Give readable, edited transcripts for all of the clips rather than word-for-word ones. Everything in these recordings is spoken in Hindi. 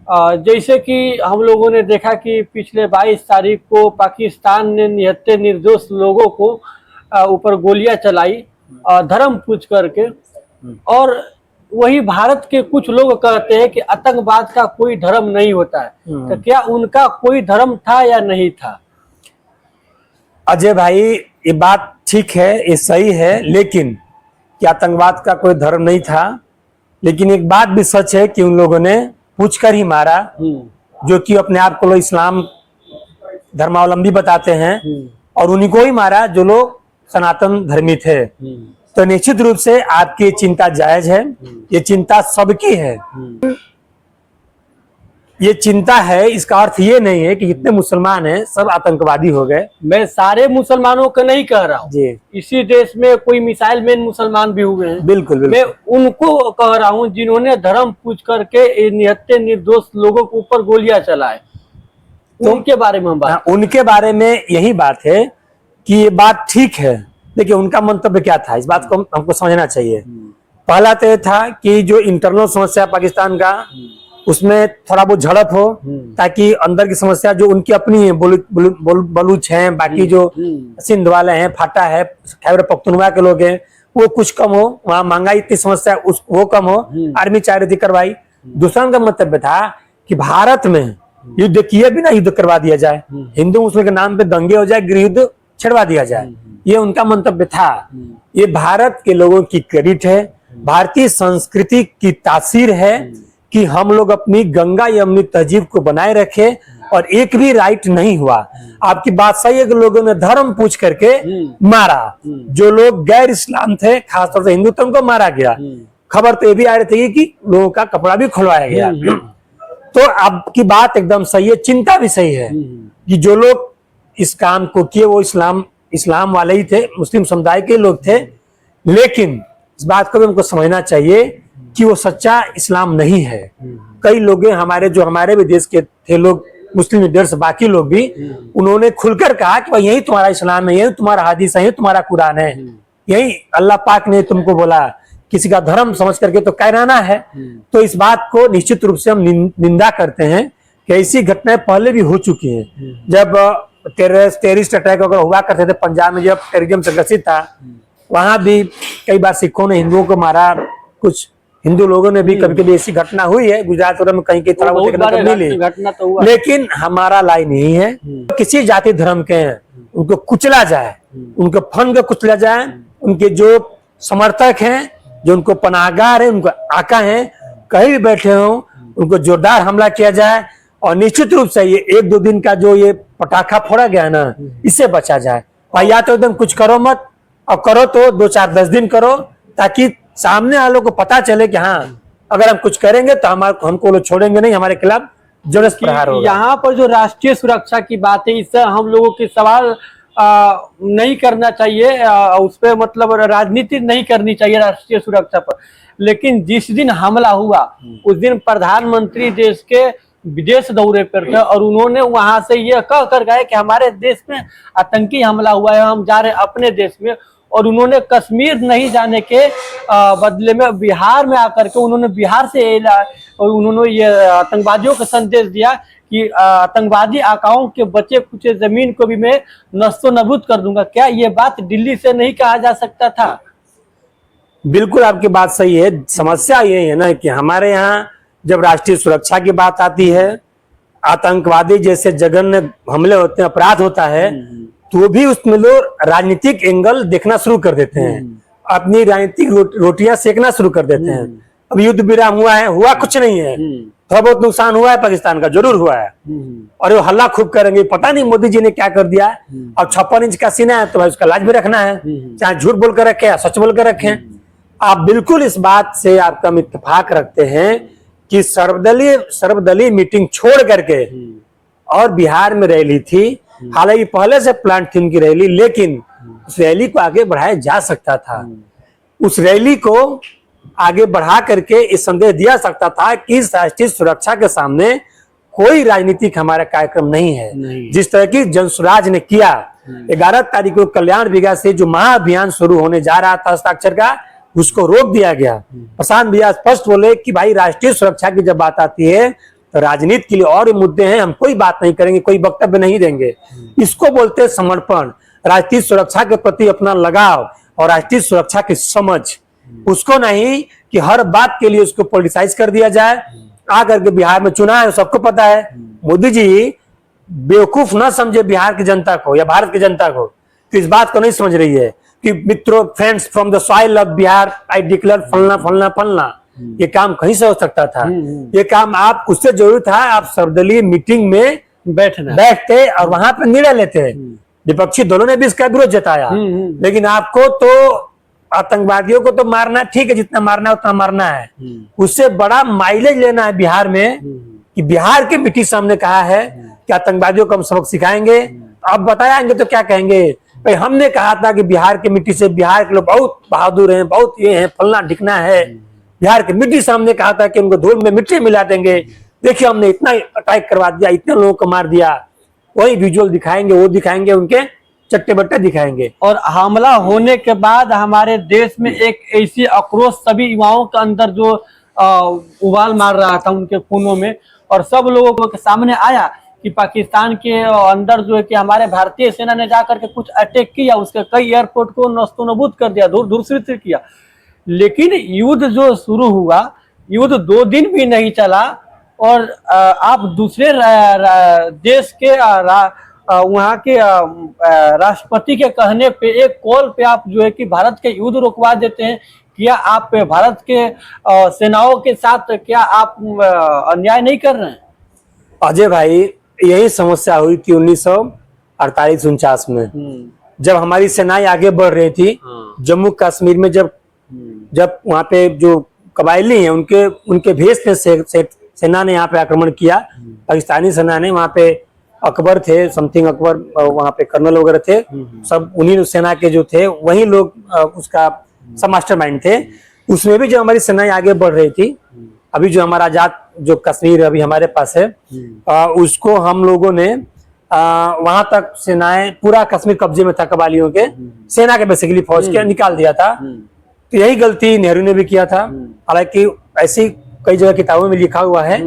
जैसे कि हम लोगों ने देखा कि पिछले 22 तारीख को पाकिस्तान ने निहत्थे निर्दोष लोगों को ऊपर गोलियां चलाई धर्म पूछ करके। और वही भारत के कुछ लोग कहते हैं कि आतंकवाद का कोई धर्म नहीं होता है, तो क्या उनका कोई धर्म था या नहीं था? अजय भाई, ये बात ठीक है, ये सही है, लेकिन कि आतंकवाद का कोई धर्म नहीं था। लेकिन एक बात भी सच है कि उन लोगों ने पूछकर ही मारा, जो कि अपने आप को लोग इस्लाम धर्मावलंबी बताते हैं, और उन्हीं को ही मारा जो लोग सनातन धर्मी थे। तो निश्चित रूप से आपकी चिंता जायज है, ये चिंता सबकी है। ये चिंता है, इसका अर्थ ये नहीं है कि जितने मुसलमान हैं सब आतंकवादी हो गए। मैं सारे मुसलमानों को नहीं कह रहा हूँ जी, इसी देश में कोई मिसाइल मैन मुसलमान भी हुए हैं। बिल्कुल, बिल्कुल। मैं उनको कह रहा हूँ जिन्होंने धर्म पूछ करके निहत्थे निर्दोष लोगों के ऊपर गोलियां चलाए, तो उनके बारे में हम बात। उनके बारे में यही बात है कि ये बात ठीक है। देखिए, उनका मंतव्य क्या था, इस बात को हमको समझना चाहिए। पहला तो यह था कि जो इंटरनल समस्या पाकिस्तान का, उसमें थोड़ा बहुत झड़प हो, ताकि अंदर की समस्या जो उनकी अपनी है, बलूच हैं, बाकी जो सिंध वाले हैं, फाटा है, खैबर पख्तूनख्वा के लोग हैं, वो कुछ कम हो, वहां महंगाई इतनी समस्या वो कम हो, आर्मी चाह रही थी करवाई। दूसरा उनका मंतव्य था कि भारत में युद्ध किए बिना युद्ध करवा दिया जाए, हिंदू मुस्लिम के नाम पे दंगे हो जाए, गृह युद्ध छिड़वा दिया जाए, ये उनका मंतव्य था। ये भारत के लोगों की क्रेडिट है, भारतीय संस्कृति की तासीर है कि हम लोग अपनी गंगा यमुनी तहजीब को बनाए रखे, और एक भी राइट नहीं हुआ। आपकी बात सही है कि लोगों ने धर्म पूछ करके मारा, जो लोग गैर इस्लाम थे, खासतौर से हिंदू, तो उनको मारा गया। खबर तो ये भी आ रही थी कि लोगों का कपड़ा भी खुलवाया गया। तो आपकी बात एकदम सही है, चिंता भी सही है कि जो लोग इस काम को किए वो इस्लाम वाले ही थे, मुस्लिम समुदाय के लोग थे। लेकिन इस बात को भी हमको समझना चाहिए कि वो सच्चा इस्लाम नहीं है। कई लोग हमारे भी देश के थे लोग, मुस्लिम लीडर्स, बाकी लोग भी, उन्होंने खुलकर कहा कि भाई यही तुम्हारा इस्लाम है, यही तुम्हारा हदीस है, यही तुम्हारा कुरान है, यही अल्लाह पाक ने तुमको बोला। किसी का धर्म समझ करके तो कहना है। तो इस बात को निश्चित रूप से हम निंदा करते हैं कि ऐसी घटनाएं पहले भी हो चुकी हैं। जब टेररिस्ट अटैक वगैरह हुआ करते थे पंजाब में, जब टेररिज्म से ग्रसित था, वहां भी कई बार सिखों ने हिंदुओं को मारा, कुछ हिंदू लोगों ने भी कभी कभी ऐसी घटना हुई है गुजरात वगैरह में, कहीं थोड़ा बहुत मिली, लेकिन हमारा लाइन यही है, किसी जाति धर्म के हैं उनको कुचला जाए, उनको फन को कुचला जाए, उनके जो समर्थक हैं, जो उनको पनाहगार है, उनको आका हैं, कहीं भी बैठे हों, उनको जोरदार हमला किया जाए। और निश्चित रूप से ये 1-2 दिन का जो ये पटाखा फोड़ा गया ना, इससे बचा जाए। और या तो एकदम कुछ करो मत, और करो तो 2-4-10 दिन करो, ताकि सामने वालों को पता चले कि हाँ, अगर हम कुछ करेंगे तो हमको लोग छोड़ेंगे नहीं, हमारे खिलाफ जबरदस्त प्रहार होगा। यहाँ पर जो राष्ट्रीय सुरक्षा की बात है, इससे हम लोगों के सवाल नहीं करना चाहिए, उस पर मतलब राजनीति नहीं करनी चाहिए राष्ट्रीय सुरक्षा पर। लेकिन जिस दिन हमला हुआ उस दिन प्रधानमंत्री देश के विदेश दौरे पर थे, और उन्होंने वहां से यह कह कर गए कि हमारे देश में आतंकी हमला हुआ है, हम जा रहे हैं अपने देश में। और उन्होंने कश्मीर नहीं जाने के बदले में बिहार में आकर के उन्होंने बिहार से और उन्होंने ये आतंकवादियों का संदेश दिया कि आतंकवादी आकाओं के बचे कुचे जमीन को भी मैं नस्तो नबूद कर दूंगा। क्या ये बात दिल्ली से नहीं कहा जा सकता था? बिल्कुल आपकी बात सही है। समस्या ये है ना कि हमारे यहाँ जब राष्ट्रीय सुरक्षा की बात आती है, आतंकवादी जैसे जघन्य हमले होते हैं, अपराध होता है, तो भी उसमें लोग राजनीतिक एंगल देखना शुरू कर देते हैं, अपनी राजनीतिक रोटियां सेकना शुरू कर देते हैं। अब युद्ध विराम हुआ है, हुआ कुछ नहीं है, थोड़ा बहुत नुकसान हुआ है पाकिस्तान का, जरूर हुआ है, और वो हल्ला खूब करेंगे, पता नहीं मोदी जी ने क्या कर दिया। अब 56 इंच का सीना है तो भाई उसका लाज भी रखना है, चाहे झूठ बोल कर रखे या सच बोल कर रखे। आप बिल्कुल इस बात से आपका हम इत्तेफाक रखते हैं कि सर्वदलीय मीटिंग छोड़ करके, और बिहार में रैली थी, हालांकि पहले से प्लान थी उनकी रैली, लेकिन उस रैली को आगे बढ़ाया जा सकता था। उस रैली को आगे बढ़ा करके इस संदेश दिया सकता था कि राष्ट्रीय सुरक्षा के सामने कोई राजनीतिक हमारा कार्यक्रम नहीं है। जिस तरह की जनसुराज ने किया, 11 तारीख को कल्याण विकास से जो महाअभियान शुरू होने जा रहा था हस्ताक्षर का, उसको रोक दिया गया। प्रशांत भैया स्पष्ट बोले कि भाई राष्ट्रीय सुरक्षा की जब बात आती है तो राजनीति के लिए और भी मुद्दे हैं, हम कोई बात नहीं करेंगे, कोई वक्तव्य नहीं देंगे। इसको बोलते हैं समर्पण, राष्ट्रीय सुरक्षा के प्रति अपना लगाव और राष्ट्रीय सुरक्षा की समझ। उसको नहीं कि हर बात के लिए उसको पॉलिटिसाइज कर दिया जाए। आकर के बिहार में चुना है, सबको पता है। मोदी जी बेवकूफ ना समझे बिहार की जनता को या भारत की जनता को, तो इस बात को नहीं समझ रही है कि मित्रों, friends from the soil of Bihar I declare फलना फलना फलना। ये काम कहीं से हो सकता था? ये काम आप उससे जरूरी था, आप सर्वदलीय मीटिंग में बैठते और वहां पर निर्णय लेते। विपक्षी दलों ने भी इसका विरोध जताया, लेकिन आपको तो आतंकवादियों को तो मारना ठीक है, जितना मारना है उतना मारना है। उससे बड़ा माइलेज लेना है बिहार में कि बिहार के मिट्टी सामने कहा है कि आतंकवादियों को हम सबक सिखाएंगे। अब बताएंगे तो क्या कहेंगे, भाई हमने कहा था कि बिहार के मिट्टी से बिहार के लोग बहुत बहादुर हैं, बहुत ये हैं, फलना ढिकना है। बिहार के मिट्टी सामने कहा था कि उनको धूल में मिट्टी मिला देंगे, देखिए हमने इतना अटैक करवा दिया, इतने लोगों को मार दिया। वही विजुअल दिखाएंगे, वो दिखाएंगे, उनके चट्टे बट्टे दिखाएंगे। और हमला होने के बाद हमारे देश में एक ऐसी आक्रोश सभी युवाओं के अंदर जो उबाल मार रहा था उनके खूनों में, और सब लोगों के सामने आया कि पाकिस्तान के अंदर जो है कि हमारे भारतीय सेना ने जाकर के कुछ अटैक किया, उसके कई एयरपोर्ट को नस्तोनबूद कर दिया, धूर्त किया। लेकिन युद्ध जो शुरू हुआ, युद्ध 2 दिन भी नहीं चला और आप दूसरे देश के वहाँ के राष्ट्रपति के कहने पे, एक कॉल पे आप जो है कि भारत के युद्ध रुकवा देते हैं। क्या आप भारत के सेनाओं के साथ क्या आप अन्याय नहीं कर रहे हैं? अजय भाई, यही समस्या हुई थी 1948-49 में, जब हमारी सेनाएं आगे बढ़ रही थी। जम्मू कश्मीर में जब वहाँ पे जो कबायली हैं उनके भेष में सेना ने यहाँ पे आक्रमण किया। पाकिस्तानी सेना ने, वहाँ पे अकबर थे, समथिंग अकबर वहाँ पे कर्नल वगैरह थे, सब उन्हीं सेना के जो थे वही लोग उसका सब मास्टरमाइंड थे। उसमें भी जो हमारी सेनाएं आगे बढ़ रही थी, अभी जो हमारा आजाद जो कश्मीर अभी हमारे पास है, उसको हम लोगों ने वहां तक सेनाएं, पूरा कश्मीर कब्जे में था कबालियों के, सेना के बेसिकली फौज के निकाल दिया था। तो यही गलती नेहरू ने भी किया था। हालांकि ऐसी कई जगह किताबों में लिखा हुआ है,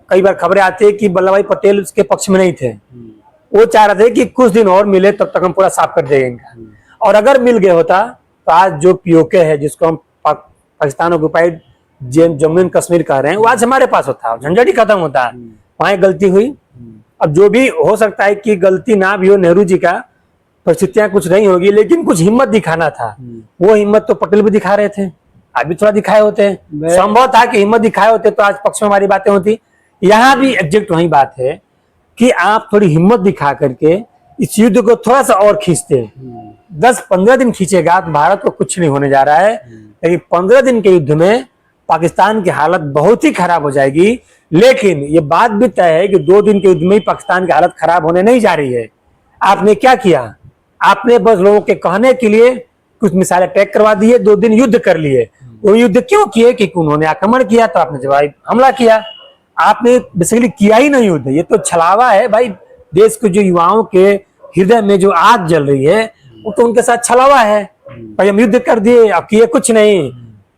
कई बार खबरें आती है कि वल्लभ भाई पटेल उसके पक्ष में नहीं थे। वो चाह रहे थे कि कुछ दिन और मिले, तब तक हम पूरा साफ कर देंगे। और अगर मिल गया होता तो आज जो पीओके है, जिसको हम पाकिस्तान ऑक्युपाइड जम्मू एंड कश्मीर कह रहे हैं, वो आज हमारे पास होता, झंझट ही खत्म होता। वहां गलती हुई। अब जो भी हो सकता है कि गलती ना भी हो, नेहरू जी का परिस्थितियां कुछ नहीं होगी, लेकिन कुछ हिम्मत दिखाना था। वो हिम्मत तो पटेल भी दिखा रहे थे, आज भी थोड़ा दिखाए होते। संभव था कि हिम्मत दिखाए होते तो आज पक्ष में हमारी बातें होती। यहाँ भी एग्जैक्ट वही बात है कि आप थोड़ी हिम्मत दिखा करके इस युद्ध को थोड़ा सा और खींचते। 10-15 दिन खींचेगा तो भारत को कुछ नहीं होने जा रहा है, लेकिन 15 दिन के युद्ध में पाकिस्तान की हालत बहुत ही खराब हो जाएगी। लेकिन ये बात भी तय है कि 2 दिन के युद्ध में ही पाकिस्तान की हालत खराब होने नहीं जा रही है। आपने क्या किया? आपने बस लोगों के कहने के लिए कुछ मिसाइल अटैक करवा दिए, 2 दिन युद्ध कर लिए। वो युद्ध क्यों किए? कि उन्होंने आक्रमण किया तो आपने जवाब हमला किया। आपने बेसिकली किया ही नहीं युद्ध। ये तो छलावा है भाई। देश के जो युवाओं के हृदय में जो आग जल रही है, वो तो उनके साथ छलावा है। भाई हम युद्ध कर दिए, अब किए कुछ नहीं,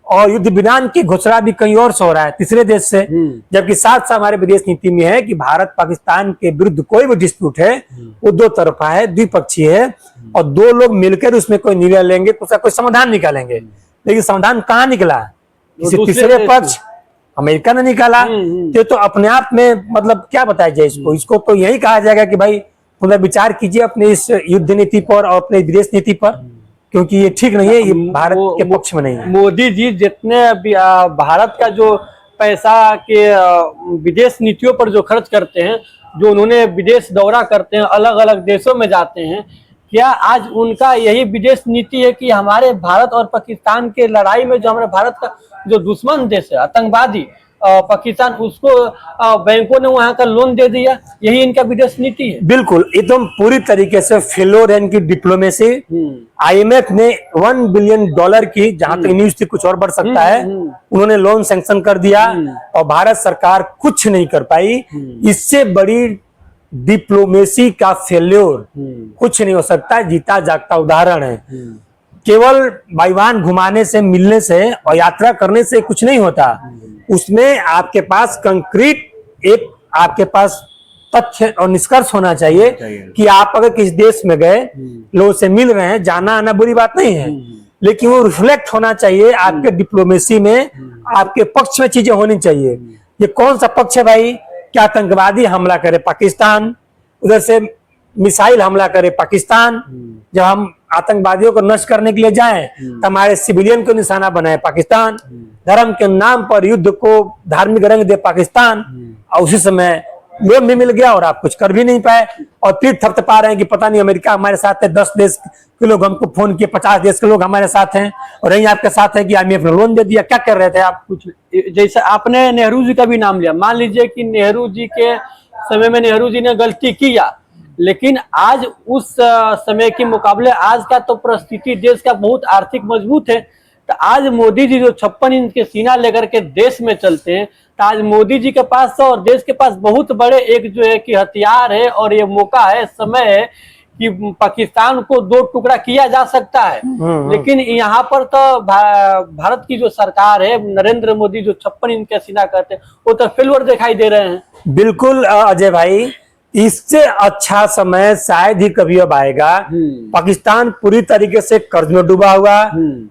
और युद्ध विराम की घोषणा भी कहीं और से हो रहा है, तीसरे देश से। जबकि साथ साथ हमारे विदेश नीति में है कि भारत पाकिस्तान के विरुद्ध कोई भी डिस्प्यूट है वो 2 तरफा है, द्विपक्षीय है, और 2 लोग मिलकर उसमें कोई निर्णय लेंगे, उसका कोई समाधान निकालेंगे। लेकिन समाधान कहाँ निकला? किसी तीसरे पक्ष, अमेरिका ने निकाला। तो अपने आप में मतलब क्या बताया जाए इसको तो यही कहा जाएगा कि भाई पुनर्विचार कीजिए अपने इस युद्ध नीति पर और अपने विदेश नीति पर, क्योंकि ये ठीक नहीं है, ये भारत के पक्ष में नहीं है। मोदी जी जितने भारत का जो पैसा के विदेश नीतियों पर जो खर्च करते हैं, जो उन्होंने विदेश दौरा करते हैं, अलग अलग देशों में जाते हैं, क्या आज उनका यही विदेश नीति है कि हमारे भारत और पाकिस्तान के लड़ाई में जो हमारे भारत का जो दुश्मन देश है आतंकवादी पाकिस्तान, उसको बैंकों ने वहां का लोन दे दिया? यही इनका विदेश नीति है। बिल्कुल, एकदम पूरी तरीके से फेलोर है इनकी डिप्लोमेसी। IMF ने $1 बिलियन की, जहां तक न्यूज थी कुछ और बढ़ सकता है, उन्होंने लोन सैंक्शन कर दिया और भारत सरकार कुछ नहीं कर पाई। इससे बड़ी डिप्लोमेसी का फेल्योर कुछ नहीं हो सकता। जीता जागता उदाहरण है। केवल बाईवान घुमाने से, मिलने से और यात्रा करने से कुछ नहीं होता। उसमें आपके पास कंक्रीट एक आपके पास तथ्य और निष्कर्ष होना चाहिए कि आप अगर किसी देश में गए, लोगों से मिल रहे हैं, जाना आना बुरी बात नहीं है, लेकिन वो रिफ्लेक्ट होना चाहिए आपके डिप्लोमेसी में, आपके पक्ष में चीजें होनी चाहिए। ये कौन सा पक्ष है भाई? क्या आतंकवादी हमला करे पाकिस्तान, उधर से मिसाइल हमला करे पाकिस्तान, जब हम आतंकवादियों को नष्ट करने के लिए जाएं तो हमारे सिविलियन को निशाना बनाए पाकिस्तान, धर्म के नाम पर युद्ध को धार्मिक रंग दे पाकिस्तान, और उसी समय लोन भी मिल गया और आप कुछ कर भी नहीं पाए, और फिर थपथपा रहे हैं कि पता नहीं अमेरिका हमारे साथ है, 10 देश के लोग हमको फोन किए, 50 देश के लोग हमारे साथ हैं, और यही आपके साथ है कि IMF ने लोन दे दिया। क्या कर रहे थे आप? कुछ जैसे आपने नेहरू जी का भी नाम लिया, मान लीजिए कि नेहरू जी के समय में नेहरू जी ने गलती किया, लेकिन आज उस समय के मुकाबले आज का तो परिस्थिति देश का बहुत आर्थिक मजबूत है। तो आज मोदी जी जो 56 इंच के सीना लेकर के देश में चलते हैं, तो आज मोदी जी के पास और देश के पास बहुत बड़े एक जो है कि हथियार है, और ये मौका है, समय है कि पाकिस्तान को 2 टुकड़ा किया जा सकता है। लेकिन यहाँ पर तो भारत की जो सरकार है, नरेंद्र मोदी जो 56 इंच का सीना कहते हैं, वो तो फेल्योर दिखाई दे रहे हैं। बिल्कुल अजय भाई, इससे अच्छा समय शायद ही कभी अब आएगा। पाकिस्तान पूरी तरीके से कर्ज में डूबा हुआ,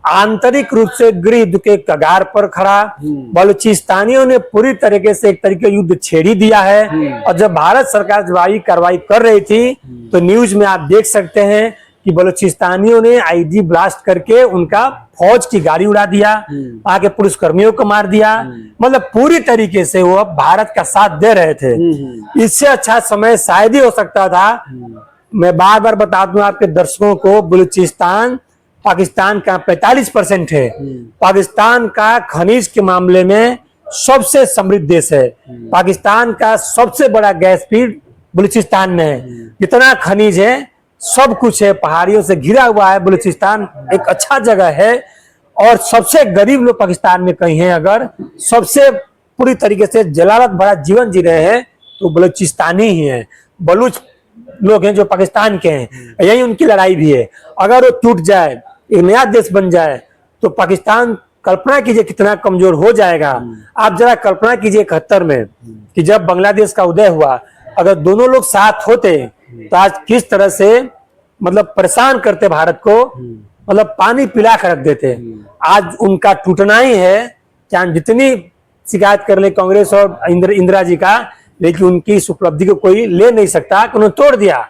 आंतरिक रूप से गृह युद्ध के कगार पर खड़ा, बलूचिस्तानियों ने पूरी तरीके से एक तरीके युद्ध छेड़ ही दिया है। और जब भारत सरकार जवाबी कार्रवाई कर रही थी तो न्यूज में आप देख सकते हैं कि बलूचिस्तानियों ने आईडी ब्लास्ट करके उनका फौज की गाड़ी उड़ा दिया, वहां के पुलिसकर्मियों को मार दिया, मतलब पूरी तरीके से वो भारत का साथ दे रहे थे। इससे अच्छा समय शायद ही हो सकता था। मैं बार बार बता दूं आपके दर्शकों को, बलूचिस्तान पाकिस्तान का 45% है। पाकिस्तान का खनिज के मामले में सबसे समृद्ध देश है। पाकिस्तान का सबसे बड़ा गैस फील्ड बलूचिस्तान में है। जितना खनिज है सब कुछ है, पहाड़ियों से घिरा हुआ है। बलूचिस्तान एक अच्छा जगह है, और सबसे गरीब लोग पाकिस्तान में कहीं हैं, अगर सबसे पूरी तरीके से जलालत भरा जीवन जी रहे हैं तो बलूचिस्तानी ही हैं। बलूच लोग हैं जो पाकिस्तान के हैं, यही उनकी लड़ाई भी है। अगर वो टूट जाए, एक नया देश बन जाए, तो पाकिस्तान कल्पना कीजिए कितना कमजोर हो जाएगा। आप जरा कल्पना कीजिए 71 में कि जब बांग्लादेश का उदय हुआ, अगर दोनों लोग साथ होते तो आज किस तरह से मतलब परेशान करते भारत को, मतलब पानी पिला कर रख देते। आज उनका टूटना ही है, चाहे जितनी शिकायत कर ले कांग्रेस और इंदिरा जी का, लेकिन उनकी इस उपलब्धि को कोई ले नहीं सकता कि उन्होंने तोड़ दिया।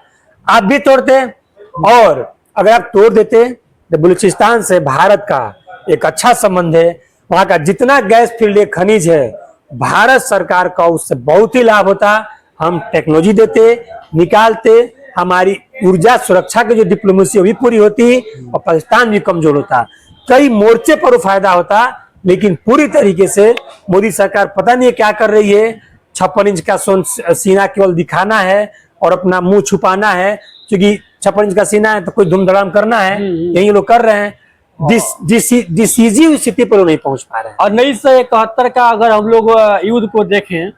आप भी तोड़ते, और अगर आप तोड़ देते तो बलूचिस्तान से भारत का एक अच्छा संबंध है, वहां का जितना गैस फील्ड खनिज है, भारत सरकार का उससे बहुत ही लाभ होता। हम टेक्नोलॉजी देते, निकालते, हमारी ऊर्जा सुरक्षा की जो डिप्लोमेसी भी पूरी होती, और पाकिस्तान भी कमजोर होता। कई मोर्चे पर फायदा होता, लेकिन पूरी तरीके से मोदी सरकार पता नहीं क्या कर रही है। 56 इंच का सीना केवल दिखाना है और अपना मुंह छुपाना है, क्योंकि 56 इंच का सीना है तो कोई धूमधड़ाम करना है, यही लोग कर रहे हैं। डिसीजिव स्थिति पर नहीं पहुंच पा रहे हैं। और 1971 का अगर हम लोग युद्ध को देखें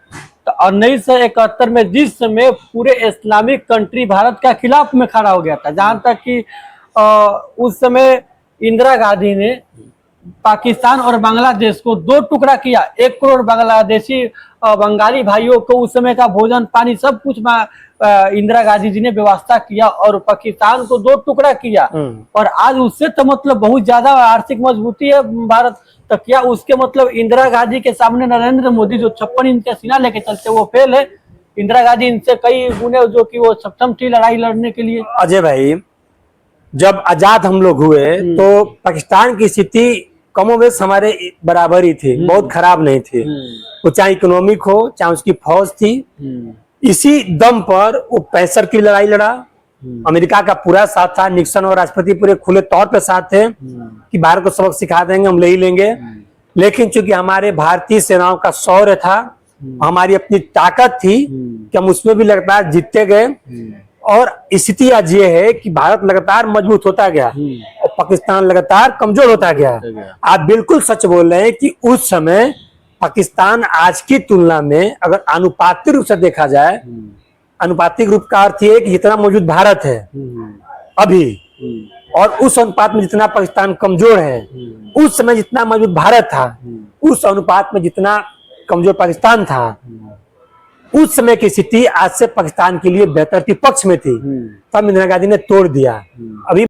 तो 1971 में जिस समय पूरे इस्लामिक कंट्री भारत का खिलाफ में खड़ा हो गया था, जहां तक कि उस समय इंदिरा गांधी ने पाकिस्तान और बांग्लादेश को 2 टुकड़ा किया। 1 करोड़ बांग्लादेशी बंगाली भाइयों को उस समय का भोजन पानी सब कुछ इंदिरा गांधी जी ने व्यवस्था किया, और पाकिस्तान को 2 टुकड़ा किया। और आज उससे तो मतलब बहुत ज्यादा आर्थिक मजबूती है भारत। तो क्या उसके मतलब इंदिरा गांधी के सामने नरेंद्र मोदी जो 56 इंच का सीना लेके चलते वो फेल है? इंदिरा गांधी इनसे कई गुने जो कि वो सक्षम थी लड़ाई लड़ने के लिए। अजय भाई, जब आजाद हम लोग हुए तो पाकिस्तान की स्थिति कमोबेश हमारे बराबर ही थी, बहुत खराब नहीं थी। वो चाहे इकोनॉमिक हो, चाहे उसकी फौज थी। इसी दम पर वो 65 की लड़ाई लड़ा। अमेरिका का पूरा साथ था, निक्सन और राष्ट्रपति पूरे खुले तौर पे साथ थे कि भारत को सबक सिखा देंगे, हम ले ही लेंगे। लेकिन चूंकि हमारे भारतीय सेनाओं का शौर्य था, हमारी अपनी ताकत थी कि हम उसमें भी लगातार जीतते गए। और स्थिति आज ये है कि भारत लगातार मजबूत होता गया और पाकिस्तान लगातार कमजोर होता गया। आप बिल्कुल सच बोल रहे हैं कि उस समय पाकिस्तान आज की तुलना में अगर आनुपातिक रूप से देखा जाए, अनुपातिक रूप का अर्थ ये कि जितना मौजूद भारत है अभी, और उस अनुपात में जितना पाकिस्तान कमजोर है, उस समय जितना मौजूद भारत था, उस अनुपात में जितना कमजोर पाकिस्तान था, उस समय की स्थिति आज से पाकिस्तान के लिए बेहतर थी, पक्ष में थी, तब इंदिरा गांधी ने तोड़ दिया। अभी